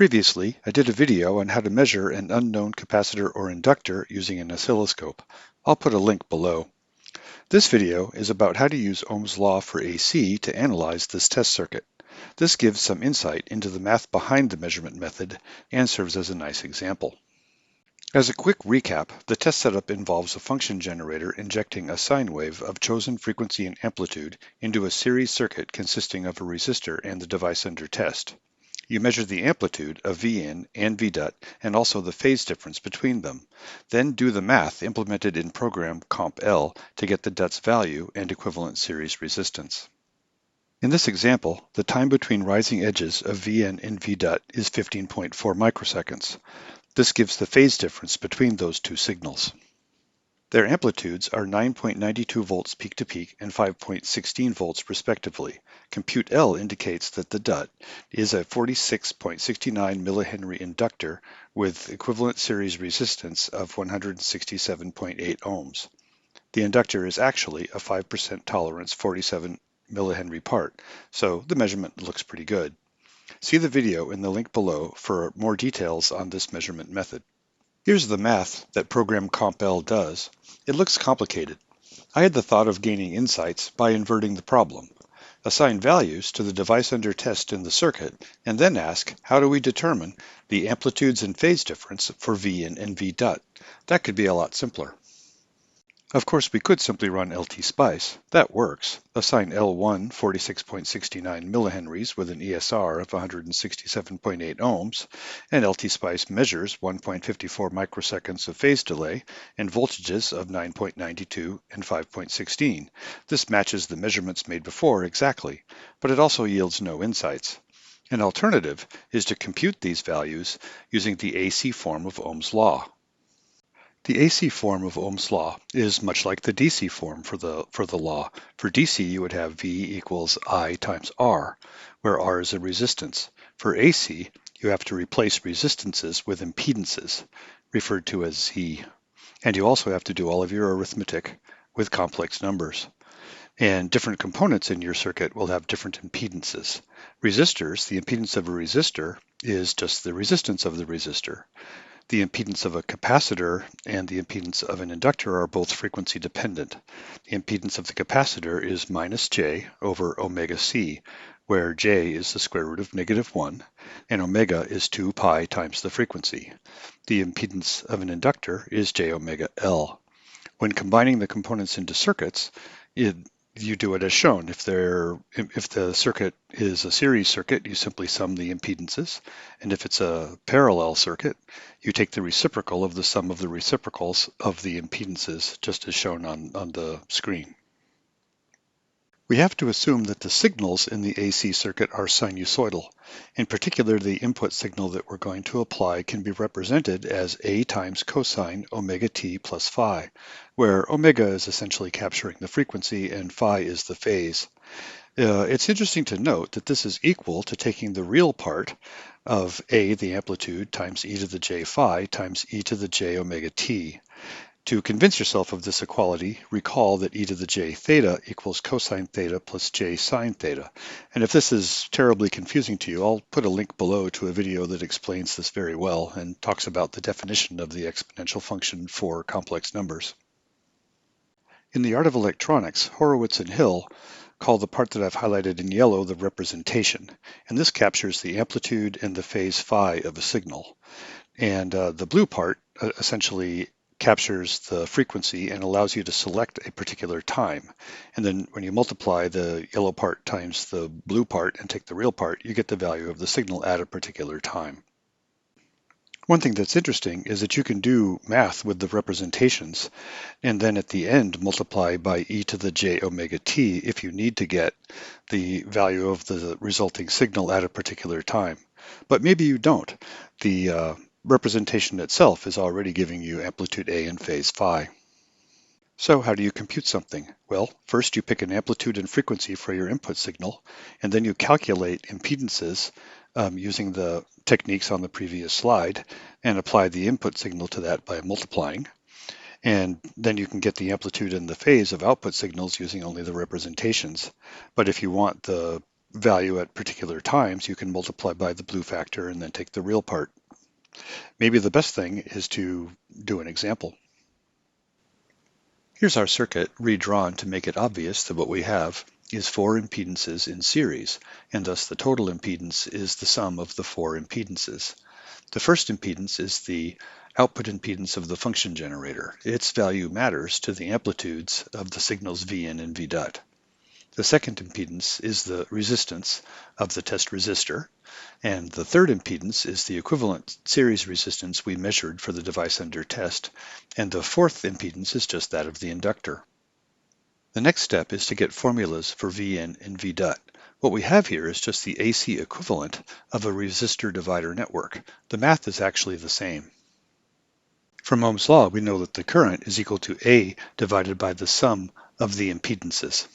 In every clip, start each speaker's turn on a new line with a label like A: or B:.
A: Previously, I did a video on how to measure an unknown capacitor or inductor using an oscilloscope. I'll put a link below. This video is about how to use Ohm's law for AC to analyze this test circuit. This gives some insight into the math behind the measurement method and serves as a nice example. As a quick recap, the test setup involves a function generator injecting a sine wave of chosen frequency and amplitude into a series circuit consisting of a resistor and the device under test. You measure the amplitude of Vin and Vdut and also the phase difference between them. Then do the math implemented in program comp-L to get the DUT's value and equivalent series resistance. In this example, the time between rising edges of Vn and Vdut is 15.4 microseconds. This gives the phase difference between those two signals. Their amplitudes are 9.92 volts peak to peak and 5.16 volts respectively. Compute L indicates that the DUT is a 46.69 millihenry inductor with equivalent series resistance of 167.8 ohms. The inductor is actually a 5% tolerance 47 millihenry part, so the measurement looks pretty good. See the video in the link below for more details on this measurement method. Here's the math that program comp-L does. It looks complicated. I had the thought of gaining insights by inverting the problem. Assign values to the device under test in the circuit, and then ask, how do we determine the amplitudes and phase difference for Vin and Vdut? That could be a lot simpler. Of course, we could simply run LT-Spice. That works. Assign L1 46.69 millihenries with an ESR of 167.8 ohms, and LT-Spice measures 1.54 microseconds of phase delay and voltages of 9.92 and 5.16. This matches the measurements made before exactly, but it also yields no insights. An alternative is to compute these values using the AC form of Ohm's law. The AC form of Ohm's law is much like the DC form for the law. For DC, you would have V equals I times R, where R is a resistance. For AC, you have to replace resistances with impedances, referred to as Z. And you also have to do all of your arithmetic with complex numbers. And different components in your circuit will have different impedances. Resistors, the impedance of a resistor is just the resistance of the resistor. The impedance of a capacitor and the impedance of an inductor are both frequency dependent. The impedance of the capacitor is minus J over omega C, where J is the square root of -1 and omega is 2 pi times the frequency. The impedance of an inductor is J omega L. When combining the components into circuits, you do it as shown. If the circuit is a series circuit, you simply sum the impedances. And if it's a parallel circuit, you take the reciprocal of the sum of the reciprocals of the impedances, just as shown on the screen. We have to assume that the signals in the AC circuit are sinusoidal. In particular, the input signal that we're going to apply can be represented as A times cosine omega t plus phi, where omega is essentially capturing the frequency and phi is the phase. It's interesting to note that this is equal to taking the real part of A, the amplitude, times e to the j phi times e to the j omega t. To convince yourself of this equality, recall that e to the j theta equals cosine theta plus j sine theta. And if this is terribly confusing to you, I'll put a link below to a video that explains this very well and talks about the definition of the exponential function for complex numbers. In the art of electronics, Horowitz and Hill call the part that I've highlighted in yellow the representation, and this captures the amplitude and the phase phi of a signal. And the blue part essentially captures the frequency and allows you to select a particular time. And then when you multiply the yellow part times the blue part and take the real part, you get the value of the signal at a particular time. One thing that's interesting is that you can do math with the representations and then at the end multiply by e to the j omega t if you need to get the value of the resulting signal at a particular time. But maybe you don't. The representation itself is already giving you amplitude A and phase phi. So how do you compute something? Well, first you pick an amplitude and frequency for your input signal, and then you calculate impedances using the techniques on the previous slide and apply the input signal to that by multiplying. And then you can get the amplitude and the phase of output signals using only the representations. But if you want the value at particular times, you can multiply by the blue factor and then take the real part. Maybe the best thing is to do an example. Here's our circuit redrawn to make it obvious that what we have is four impedances in series, and thus the total impedance is the sum of the four impedances. The first impedance is the output impedance of the function generator. Its value matters to the amplitudes of the signals Vin and Vdot. The second impedance is the resistance of the test resistor, and the third impedance is the equivalent series resistance we measured for the device under test, and the fourth impedance is just that of the inductor. The next step is to get formulas for Vn and Vdot. What we have here is just the AC equivalent of a resistor divider network. The math is actually the same. From Ohm's law, we know that the current is equal to A divided by the sum of the impedances.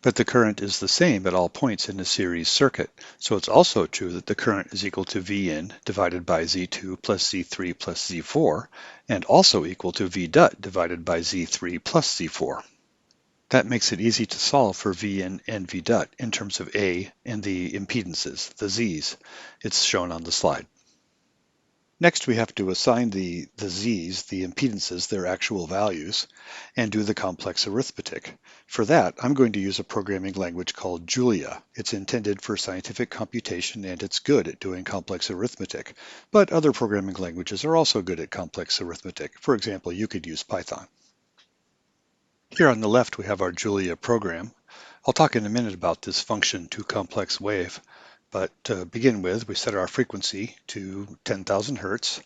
A: But the current is the same at all points in a series circuit, so it's also true that the current is equal to Vn divided by Z2 plus Z3 plus Z4, and also equal to Vdot divided by Z3 plus Z4. That makes it easy to solve for Vn and Vdot in terms of A and the impedances, the Z's. It's shown on the slide. Next, we have to assign the Z's, the impedances, their actual values, and do the complex arithmetic. For that, I'm going to use a programming language called Julia. It's intended for scientific computation, and it's good at doing complex arithmetic. But other programming languages are also good at complex arithmetic. For example, you could use Python. Here on the left, we have our Julia program. I'll talk in a minute about this function to complex wave. But to begin with, we set our frequency to 10,000 hertz,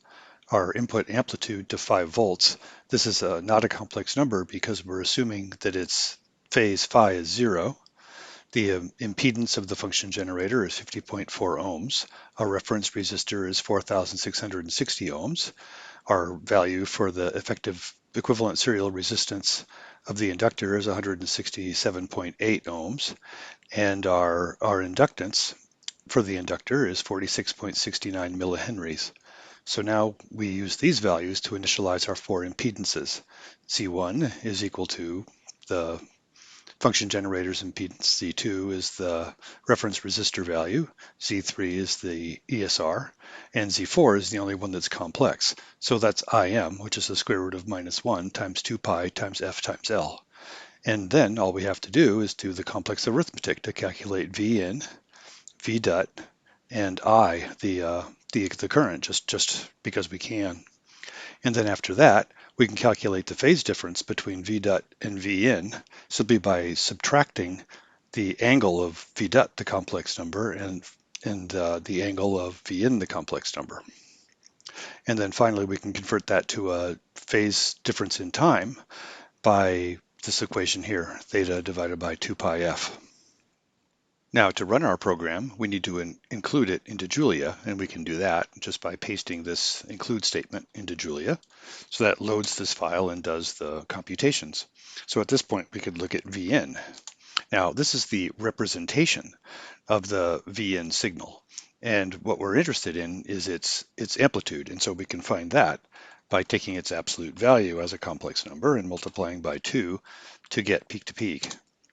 A: our input amplitude to 5 volts. This is not a complex number because we're assuming that its phase phi is 0. The impedance of the function generator is 50.4 ohms. Our reference resistor is 4,660 ohms. Our value for the effective equivalent serial resistance of the inductor is 167.8 ohms. And our inductance for the inductor is 46.69 millihenries. So now we use these values to initialize our four impedances. Z1 is equal to the function generator's impedance. Z2 is the reference resistor value. Z3 is the ESR. And Z4 is the only one that's complex. So that's Im, which is the square root of -1 times 2 pi times f times L. And then all we have to do is do the complex arithmetic to calculate Vn, Vdot, and I, the current, just because we can. And then after that, we can calculate the phase difference between Vdot and Vn simply by subtracting the angle of Vdot, the complex number, and the angle of Vn, the complex number. And then finally, we can convert that to a phase difference in time by this equation here, theta divided by 2 pi f. Now to run our program, we need to include it into Julia, and we can do that just by pasting this include statement into Julia. So that loads this file and does the computations. So at this point, we could look at Vn. Now this is the representation of the Vn signal. And what we're interested in is its amplitude. And so we can find that by taking its absolute value as a complex number and multiplying by 2 to get peak to peak.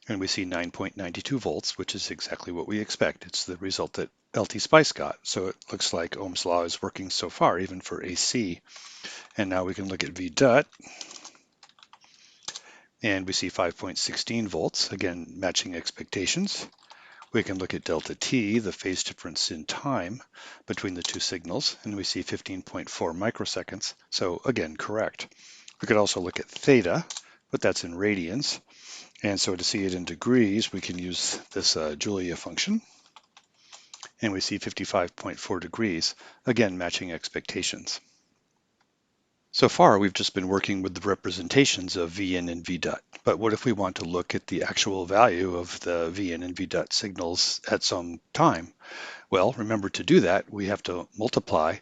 A: And we see 9.92 volts, which is exactly what we expect. It's the result that LT Spice got. So it looks like Ohm's law is working so far, even for AC. And now we can look at V dot, and we see 5.16 volts, again, matching expectations. We can look at delta T, the phase difference in time between the two signals, and we see 15.4 microseconds. So again, correct. We could also look at theta, but that's in radians. And so to see it in degrees, we can use this Julia function. And we see 55.4 degrees, again matching expectations. So far, we've just been working with the representations of Vn and Vdot. But what if we want to look at the actual value of the Vn and Vdot signals at some time? Well, remember to do that, we have to multiply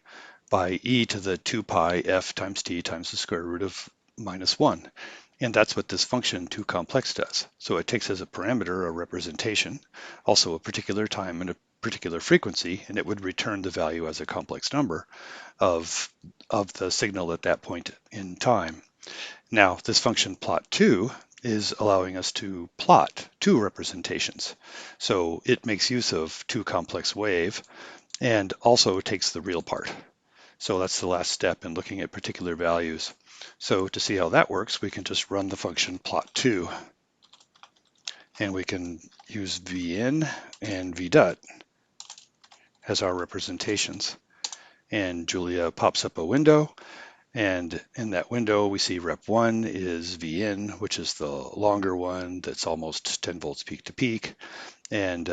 A: by e to the 2 pi f times t times the square root of -1. And that's what this function 2 complex does. So it takes as a parameter a representation, also a particular time and a particular frequency, and it would return the value as a complex number of the signal at that point in time. Now, this function plot 2 is allowing us to plot two representations. So it makes use of two complex wave and also takes the real part. So that's the last step in looking at particular values. So to see how that works, we can just run the function plot2, and we can use vin and vdut as our representations. And Julia pops up a window, and in that window we see rep1 is vin, which is the longer one that's almost 10 volts peak to peak, and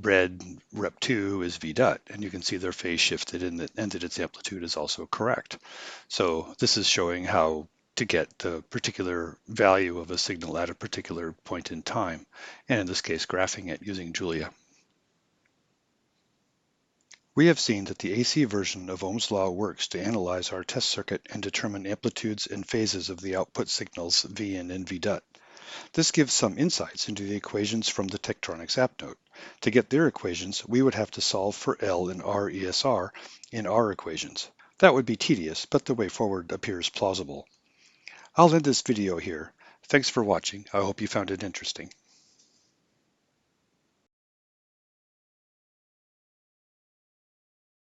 A: red rep2 is vdut, and you can see their phase shifted and that its amplitude is also correct. So this is showing how to get the particular value of a signal at a particular point in time, and in this case graphing it using Julia. We have seen that the AC version of Ohm's law works to analyze our test circuit and determine amplitudes and phases of the output signals Vin and Vdut. This gives some insights into the equations from the Tektronix app note. To get their equations, we would have to solve for L and R ESR in our equations. That would be tedious, but the way forward appears plausible. I'll end this video here. Thanks for watching. I hope you found it interesting.